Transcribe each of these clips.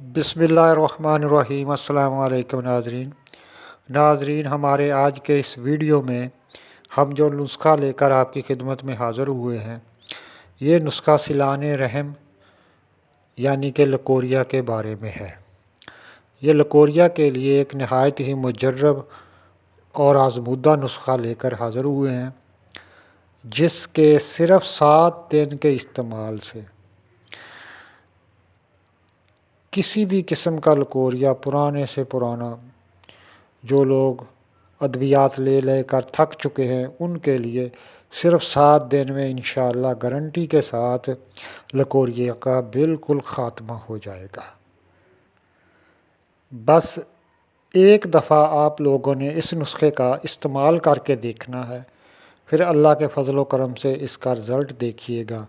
بسم اللہ الرحمن الرحیم۔ السلام علیکم ناظرین، ہمارے آج کے اس ویڈیو میں ہم جو نسخہ لے کر آپ کی خدمت میں حاضر ہوئے ہیں، یہ نسخہ سیلان رحم یعنی کہ لکوریا کے بارے میں ہے۔ یہ لکوریا کے لیے ایک نہایت ہی مجرب اور آزمودہ نسخہ لے کر حاضر ہوئے ہیں، جس کے صرف 7 دن کے استعمال سے کسی بھی قسم کا لکوریا پرانے سے پرانا جو لوگ ادویات لے کر تھک چکے ہیں ان کے لیے صرف 7 دن میں انشاءاللہ گارنٹی کے ساتھ لکوریا کا بالکل خاتمہ ہو جائے گا۔ بس ایک دفعہ آپ لوگوں نے اس نسخے کا استعمال کر کے دیکھنا ہے، پھر اللہ کے فضل و کرم سے اس کا رزلٹ دیکھیے گا،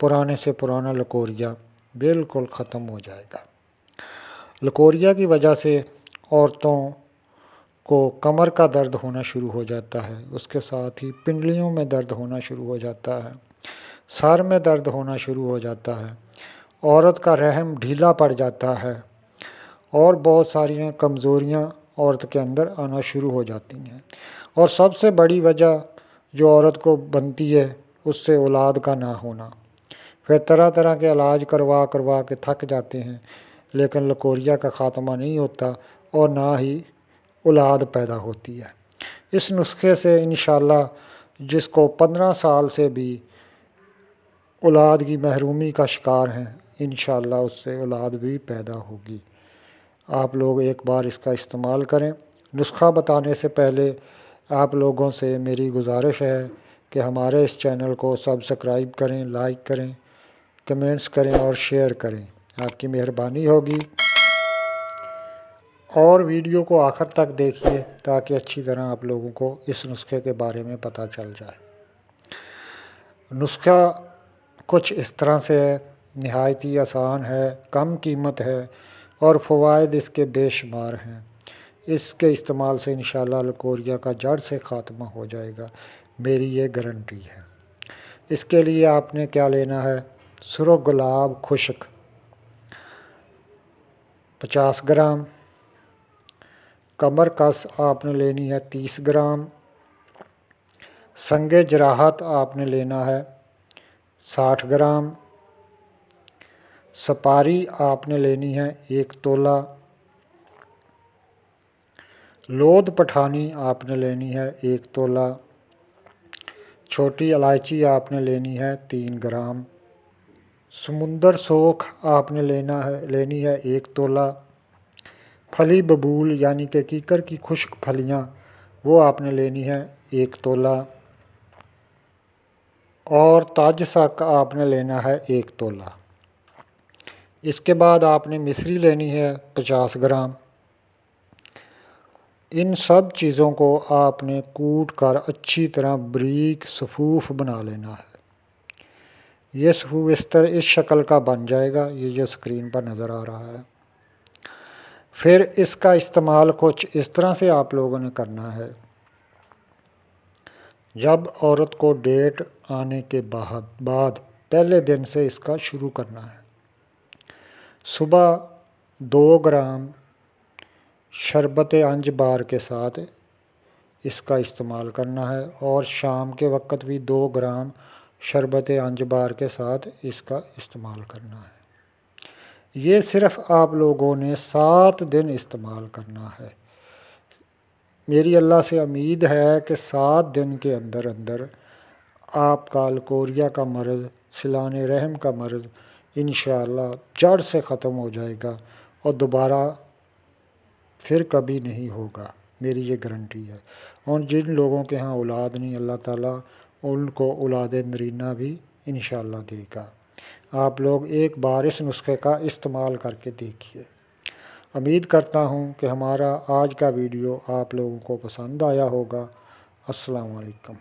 پرانے سے پرانا لکوریا بالکل ختم ہو جائے گا۔ لکوریا کی وجہ سے عورتوں کو کمر کا درد ہونا شروع ہو جاتا ہے، اس کے ساتھ ہی پنڈلیوں میں درد ہونا شروع ہو جاتا ہے، سر میں درد ہونا شروع ہو جاتا ہے، عورت کا رحم ڈھیلا پڑ جاتا ہے، اور بہت ساری کمزوریاں عورت کے اندر آنا شروع ہو جاتی ہیں۔ اور سب سے بڑی وجہ جو عورت کو بنتی ہے اس سے اولاد کا نہ ہونا۔ پھر طرح طرح کے علاج کروا کے تھک جاتے ہیں، لیکن لکوریا کا خاتمہ نہیں ہوتا اور نہ ہی اولاد پیدا ہوتی ہے۔ اس نسخے سے انشاءاللہ جس کو 15 سال سے بھی اولاد کی محرومی کا شکار ہیں، انشاءاللہ اس سے اولاد بھی پیدا ہوگی۔ آپ لوگ ایک بار اس کا استعمال کریں۔ نسخہ بتانے سے پہلے آپ لوگوں سے میری گزارش ہے کہ ہمارے اس چینل کو سبسکرائب کریں، لائک کریں، کمنٹس کریں اور شیئر کریں، آپ کی مہربانی ہوگی۔ اور ویڈیو کو آخر تک دیکھیے تاکہ اچھی طرح آپ لوگوں کو اس نسخے کے بارے میں پتہ چل جائے۔ نسخہ کچھ اس طرح سے ہے، نہایت ہی آسان ہے، کم قیمت ہے اور فوائد اس کے بے شمار ہیں۔ اس کے استعمال سے انشاءاللہ لکوریا کا جڑ سے خاتمہ ہو جائے گا، میری یہ گارنٹی ہے۔ اس کے لیے آپ نے کیا لینا ہے؟ سرخ گلاب خشک 50 گرام، کمر کس آپ نے لینی ہے 30 گرام، سنگ جراحت آپ نے لینا ہے 60 گرام، سپاری آپ نے لینی ہے 1 تولہ، لود پٹھانی آپ نے لینی ہے 1 تولہ، چھوٹی الائچی آپ نے لینی ہے 3 گرام، سمندر سوکھ آپ نے لینی ہے 1 تولہ، پھلی ببول یعنی کہ کیکر کی خشک پھلیاں وہ آپ نے لینی ہے 1 تولہ، اور تاج سک آپ نے لینا ہے 1 تولہ۔ اس کے بعد آپ نے مصری لینی ہے 50 گرام۔ ان سب چیزوں کو آپ نے کوٹ کر اچھی طرح باریک صفوف بنا لینا ہے۔ یہ صفوف اس شکل کا بن جائے گا، یہ جو اسکرین پر نظر آ رہا ہے۔ پھر اس کا استعمال کچھ اس طرح سے آپ لوگوں نے کرنا ہے۔ جب عورت کو ڈیٹ آنے کے بعد پہلے دن سے اس کا شروع کرنا ہے۔ صبح 2 گرام شربت انجبار کے ساتھ اس کا استعمال کرنا ہے، اور شام کے وقت بھی 2 گرام شربت انجبار کے ساتھ اس کا استعمال کرنا ہے۔ یہ صرف آپ لوگوں نے 7 دن استعمال کرنا ہے۔ میری اللہ سے امید ہے کہ 7 دن کے اندر آپ کا لکوریا کا مرض، سیلان رحم کا مرض انشاءاللہ جڑ سے ختم ہو جائے گا اور دوبارہ پھر کبھی نہیں ہوگا، میری یہ گارنٹی ہے۔ اور جن لوگوں کے ہاں اولاد نہیں، اللہ تعالیٰ ان کو اولاد نرینہ بھی انشاءاللہ دے گا۔ آپ لوگ ایک بار اس نسخے کا استعمال کر کے دیکھیے۔ امید کرتا ہوں کہ ہمارا آج کا ویڈیو آپ لوگوں کو پسند آیا ہوگا۔ السلام علیکم۔